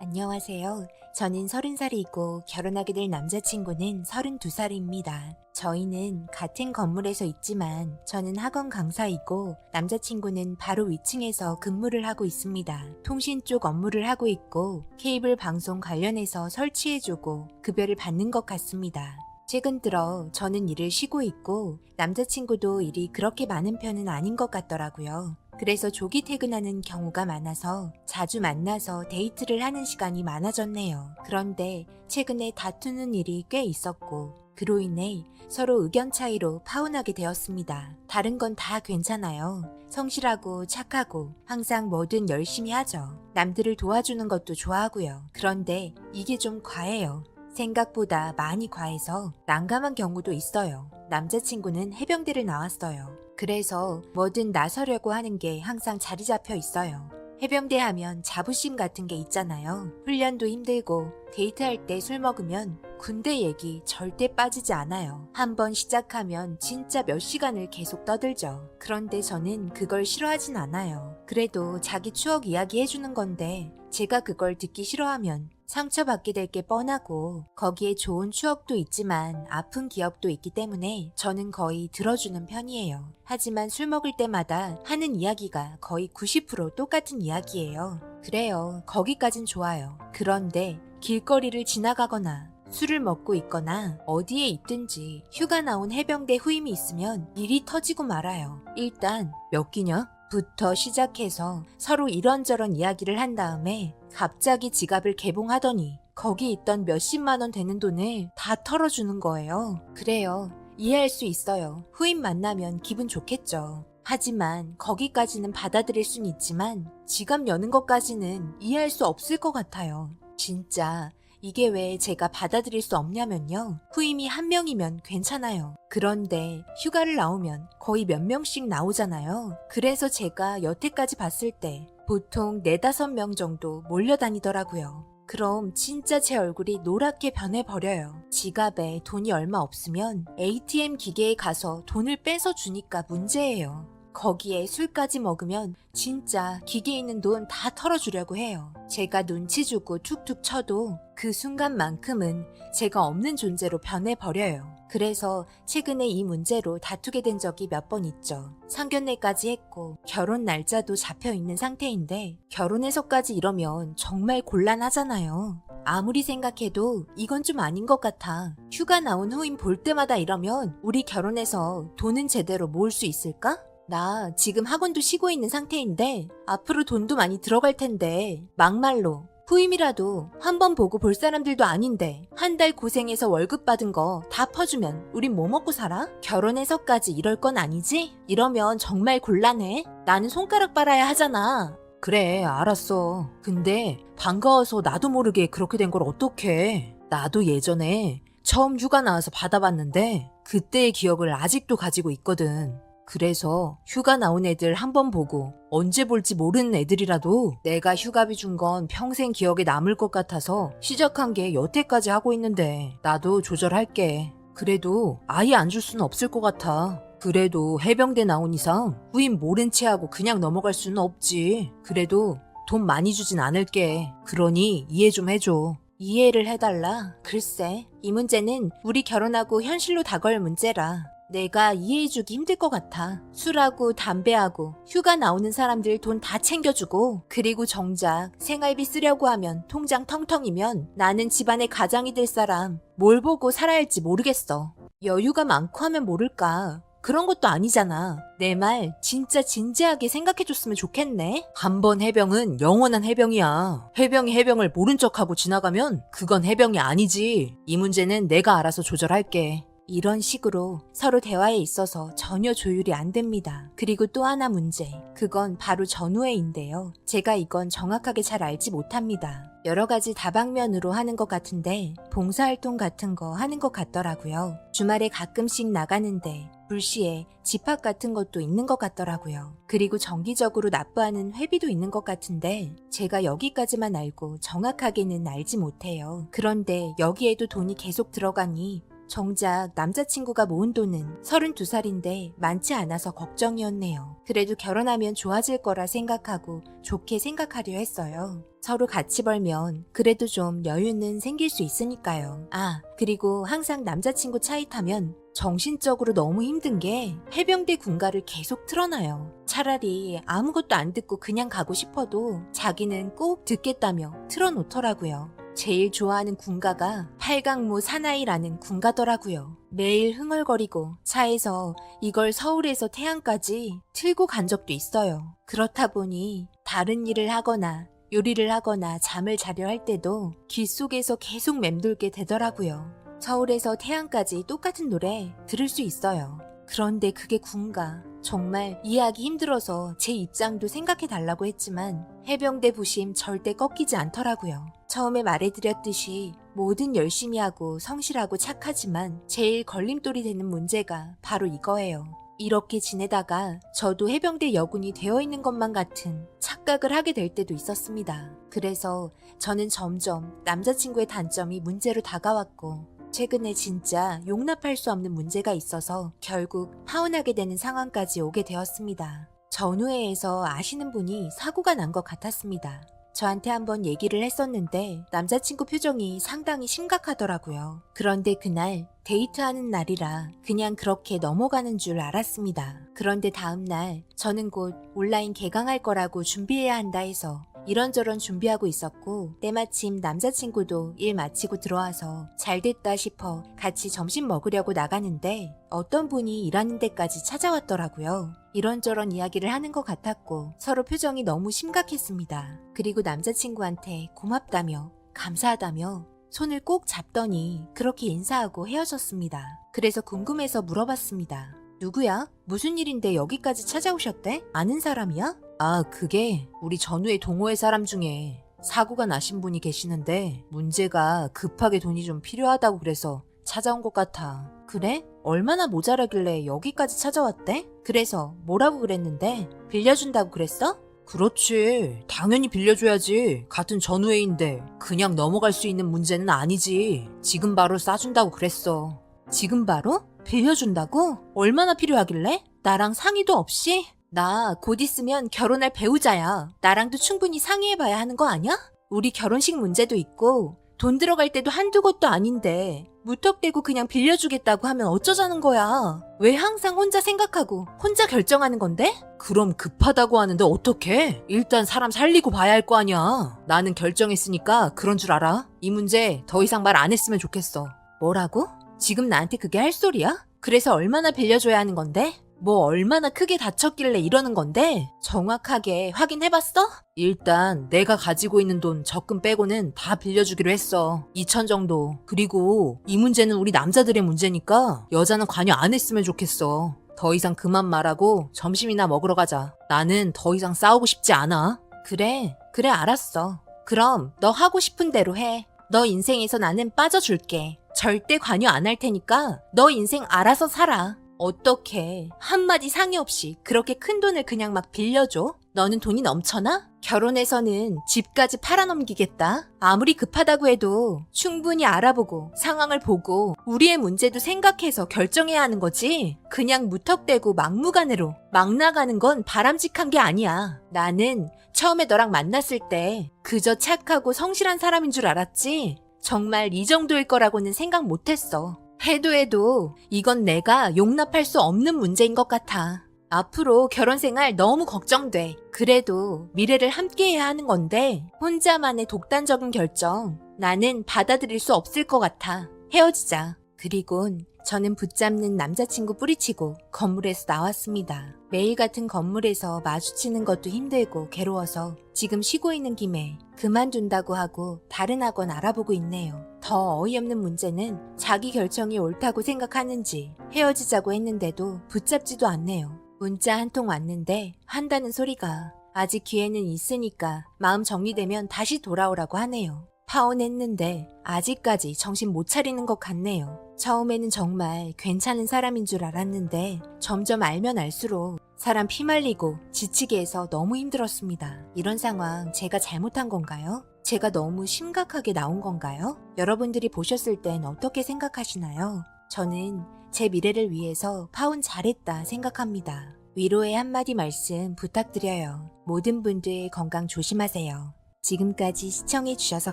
안녕하세요. 저는 30살이고 결혼하게 될 남자친구는 32살입니다. 저희는 같은 건물에서 있지만 저는 학원 강사이고 남자친구는 바로 위층에서 근무를 하고 있습니다. 통신 쪽 업무를 하고 있고 케이블 방송 관련해서 설치해주고 급여를 받는 것 같습니다. 최근 들어 저는 일을 쉬고 있고 남자친구도 일이 그렇게 많은 편은 아닌 것 같더라고요. 그래서 조기 퇴근하는 경우가 많아서 자주 만나서 데이트를 하는 시간이 많아졌네요. 그런데 최근에 다투는 일이 꽤 있었고 그로 인해 서로 의견 차이로 파혼하게 되었습니다. 다른 건 다 괜찮아요. 성실하고 착하고 항상 뭐든 열심히 하죠. 남들을 도와주는 것도 좋아하고요. 그런데 이게 좀 과해요. 생각보다 많이 과해서 난감한 경우도 있어요. 남자친구는 해병대를 나왔어요. 그래서 뭐든 나서려고 하는 게 항상 자리 잡혀 있어요. 해병대 하면 자부심 같은 게 있잖아요. 훈련도 힘들고 데이트할 때 술 먹으면 군대 얘기 절대 빠지지 않아요. 한번 시작하면 진짜 몇 시간을 계속 떠들죠. 그런데 저는 그걸 싫어하진 않아요. 그래도 자기 추억 이야기 해주는 건데 제가 그걸 듣기 싫어하면 상처받게 될 게 뻔하고 거기에 좋은 추억도 있지만 아픈 기억도 있기 때문에 저는 거의 들어주는 편이에요. 하지만 술 먹을 때마다 하는 이야기가 거의 90% 똑같은 이야기예요. 그래요. 거기까진 좋아요. 그런데 길거리를 지나가거나 술을 먹고 있거나 어디에 있든지 휴가 나온 해병대 후임이 있으면 일이 터지고 말아요. 일단 몇 끼냐? 부터 시작해서 서로 이런저런 이야기를 한 다음에 갑자기 지갑을 개봉하더니 거기 있던 몇십만 원 되는 돈을 다 털어주는 거예요. 그래요. 이해할 수 있어요. 후임 만나면 기분 좋겠죠. 하지만 거기까지는 받아들일 순 있지만 지갑 여는 것까지는 이해할 수 없을 것 같아요. 진짜 이게 왜 제가 받아들일 수 없냐면요. 후임이 한 명이면 괜찮아요. 그런데 휴가를 나오면 거의 몇 명씩 나오잖아요. 그래서 제가 여태까지 봤을 때 보통 4-5명 정도 몰려다니더라고요. 그럼 진짜 제 얼굴이 노랗게 변해버려요. 지갑에 돈이 얼마 없으면 ATM 기계에 가서 돈을 빼서 주니까 문제예요. 거기에 술까지 먹으면 진짜 기계에 있는 돈 다 털어주려고 해요. 제가 눈치 주고 툭툭 쳐도 그 순간만큼은 제가 없는 존재로 변해버려요. 그래서 최근에 이 문제로 다투게 된 적이 몇 번 있죠. 상견례까지 했고 결혼 날짜도 잡혀있는 상태인데 결혼해서까지 이러면 정말 곤란하잖아요. 아무리 생각해도 이건 좀 아닌 것 같아. 휴가 나온 후임 볼 때마다 이러면 우리 결혼해서 돈은 제대로 모을 수 있을까? 나 지금 학원도 쉬고 있는 상태인데 앞으로 돈도 많이 들어갈 텐데 막말로 후임이라도 한 번 보고 볼 사람들도 아닌데 한 달 고생해서 월급 받은 거 다 퍼주면 우린 뭐 먹고 살아? 결혼해서까지 이럴 건 아니지? 이러면 정말 곤란해. 나는 손가락 빨아야 하잖아. 그래, 알았어. 근데 반가워서 나도 모르게 그렇게 된 걸 어떡해. 나도 예전에 처음 휴가 나와서 받아봤는데 그때의 기억을 아직도 가지고 있거든. 그래서 휴가 나온 애들 한 번 보고 언제 볼지 모르는 애들이라도 내가 휴가비 준 건 평생 기억에 남을 것 같아서 시작한 게 여태까지 하고 있는데 나도 조절할게. 그래도 아예 안 줄 수는 없을 것 같아. 그래도 해병대 나온 이상 후임 모른 채 하고 그냥 넘어갈 수는 없지. 그래도 돈 많이 주진 않을게. 그러니 이해 좀 해줘. 이해를 해달라? 글쎄, 이 문제는 우리 결혼하고 현실로 다가올 문제라. 내가 이해해주기 힘들 것 같아. 술하고 담배하고 휴가 나오는 사람들 돈 다 챙겨주고 그리고 정작 생활비 쓰려고 하면 통장 텅텅이면 나는 집안의 가장이 될 사람 뭘 보고 살아야 할지 모르겠어. 여유가 많고 하면 모를까. 그런 것도 아니잖아. 내 말 진짜 진지하게 생각해줬으면 좋겠네. 한 번 해병은 영원한 해병이야. 해병이 해병을 모른 척하고 지나가면 그건 해병이 아니지. 이 문제는 내가 알아서 조절할게. 이런 식으로 서로 대화에 있어서 전혀 조율이 안 됩니다. 그리고 또 하나 문제. 그건 바로 전우회인데요. 제가 이건 정확하게 잘 알지 못합니다. 여러 가지 다방면으로 하는 것 같은데 봉사활동 같은 거 하는 것 같더라고요. 주말에 가끔씩 나가는데 불시에 집합 같은 것도 있는 것 같더라고요. 그리고 정기적으로 납부하는 회비도 있는 것 같은데 제가 여기까지만 알고 정확하게는 알지 못해요. 그런데 여기에도 돈이 계속 들어가니 정작 남자친구가 모은 돈은 32살인데 많지 않아서 걱정이었네요. 그래도 결혼하면 좋아질 거라 생각하고 좋게 생각하려 했어요. 서로 같이 벌면 그래도 좀 여유는 생길 수 있으니까요. 아, 그리고 항상 남자친구 차에 타면 정신적으로 너무 힘든 게 해병대 군가를 계속 틀어놔요. 차라리 아무것도 안 듣고 그냥 가고 싶어도 자기는 꼭 듣겠다며 틀어놓더라고요. 제일 좋아하는 군가가 팔강모 사나이라는 군가더라고요. 매일 흥얼거리고 차에서 이걸 서울에서 태안까지 틀고 간 적도 있어요. 그렇다 보니 다른 일을 하거나 요리를 하거나 잠을 자려 할 때도 귀 속에서 계속 맴돌게 되더라고요. 서울에서 태안까지 똑같은 노래 들을 수 있어요. 그런데 그게 군가. 정말 이해하기 힘들어서 제 입장도 생각해 달라고 했지만 해병대 부심 절대 꺾이지 않더라고요. 처음에 말해드렸듯이 뭐든 열심히 하고 성실하고 착하지만 제일 걸림돌이 되는 문제가 바로 이거예요. 이렇게 지내다가 저도 해병대 여군이 되어 있는 것만 같은 착각을 하게 될 때도 있었습니다. 그래서 저는 점점 남자친구의 단점이 문제로 다가왔고 최근에 진짜 용납할 수 없는 문제가 있어서 결국 파혼하게 되는 상황까지 오게 되었습니다. 전우회에서 아시는 분이 사고가 난 것 같았습니다. 저한테 한번 얘기를 했었는데 남자친구 표정이 상당히 심각하더라고요. 그런데 그날 데이트하는 날이라 그냥 그렇게 넘어가는 줄 알았습니다. 그런데 다음날 저는 곧 온라인 개강할 거라고 준비해야 한다 해서 이런저런 준비하고 있었고 때마침 남자친구도 일 마치고 들어와서 잘됐다 싶어 같이 점심 먹으려고 나가는데 어떤 분이 일하는 데까지 찾아왔더라고요. 이런저런 이야기를 하는 것 같았고 서로 표정이 너무 심각했습니다. 그리고 남자친구한테 고맙다며 감사하다며 손을 꼭 잡더니 그렇게 인사하고 헤어졌습니다. 그래서 궁금해서 물어봤습니다. 누구야? 무슨 일인데 여기까지 찾아오셨대? 아는 사람이야? 아, 그게 우리 전후의 동호회 사람 중에 사고가 나신 분이 계시는데 문제가 급하게 돈이 좀 필요하다고 그래서 찾아온 것 같아. 그래? 얼마나 모자라길래 여기까지 찾아왔대? 그래서 뭐라고 그랬는데? 빌려준다고 그랬어? 그렇지. 당연히 빌려줘야지. 같은 전우회인데 그냥 넘어갈 수 있는 문제는 아니지. 지금 바로 싸준다고 그랬어. 지금 바로? 빌려준다고? 얼마나 필요하길래? 나랑 상의도 없이? 나 곧 있으면 결혼할 배우자야. 나랑도 충분히 상의해봐야 하는 거 아니야? 우리 결혼식 문제도 있고 돈 들어갈 때도 한두 곳도 아닌데 무턱대고 그냥 빌려주겠다고 하면 어쩌자는 거야. 왜 항상 혼자 생각하고 혼자 결정하는 건데? 그럼 급하다고 하는데 어떡해? 일단 사람 살리고 봐야 할 거 아니야. 나는 결정했으니까 그런 줄 알아. 이 문제 더 이상 말 안 했으면 좋겠어. 뭐라고? 지금 나한테 그게 할 소리야? 그래서 얼마나 빌려줘야 하는 건데? 뭐 얼마나 크게 다쳤길래 이러는 건데? 정확하게 확인해봤어? 일단 내가 가지고 있는 돈 적금 빼고는 다 빌려주기로 했어. 2천 정도. 그리고 이 문제는 우리 남자들의 문제니까 여자는 관여 안 했으면 좋겠어. 더 이상 그만 말하고 점심이나 먹으러 가자. 나는 더 이상 싸우고 싶지 않아. 그래 알았어. 그럼 너 하고 싶은 대로 해. 너 인생에서 나는 빠져줄게. 절대 관여 안 할 테니까 너 인생 알아서 살아. 어떻게 한마디 상의 없이 그렇게 큰 돈을 그냥 막 빌려줘? 너는 돈이 넘쳐나? 결혼해서는 집까지 팔아넘기겠다. 아무리 급하다고 해도 충분히 알아보고 상황을 보고 우리의 문제도 생각해서 결정해야 하는 거지. 그냥 무턱대고 막무가내로 막 나가는 건 바람직한 게 아니야. 나는 처음에 너랑 만났을 때 그저 착하고 성실한 사람인 줄 알았지. 정말 이 정도일 거라고는 생각 못했어. 해도 이건 내가 용납할 수 없는 문제인 것 같아. 앞으로 결혼 생활 너무 걱정돼. 그래도 미래를 함께해야 하는 건데 혼자만의 독단적인 결정 나는 받아들일 수 없을 것 같아. 헤어지자. 그리곤 저는 붙잡는 남자친구 뿌리치고 건물에서 나왔습니다. 매일 같은 건물에서 마주치는 것도 힘들고 괴로워서 지금 쉬고 있는 김에 그만둔다고 하고 다른 학원 알아보고 있네요. 더 어이없는 문제는 자기 결정이 옳다고 생각하는지 헤어지자고 했는데도 붙잡지도 않네요. 문자 한 통 왔는데 한다는 소리가 아직 기회는 있으니까 마음 정리되면 다시 돌아오라고 하네요. 파혼했는데 아직까지 정신 못 차리는 것 같네요. 처음에는 정말 괜찮은 사람인 줄 알았는데 점점 알면 알수록 사람 피말리고 지치게 해서 너무 힘들었습니다. 이런 상황 제가 잘못한 건가요? 제가 너무 심각하게 나온 건가요? 여러분들이 보셨을 땐 어떻게 생각하시나요? 저는 제 미래를 위해서 파혼 잘했다 생각합니다. 위로의 한마디 말씀 부탁드려요. 모든 분들 건강 조심하세요. 지금까지 시청해주셔서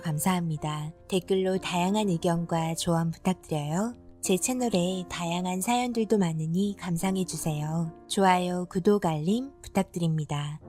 감사합니다. 댓글로 다양한 의견과 조언 부탁드려요. 제 채널에 다양한 사연들도 많으니 감상해주세요. 좋아요, 구독, 알림 부탁드립니다.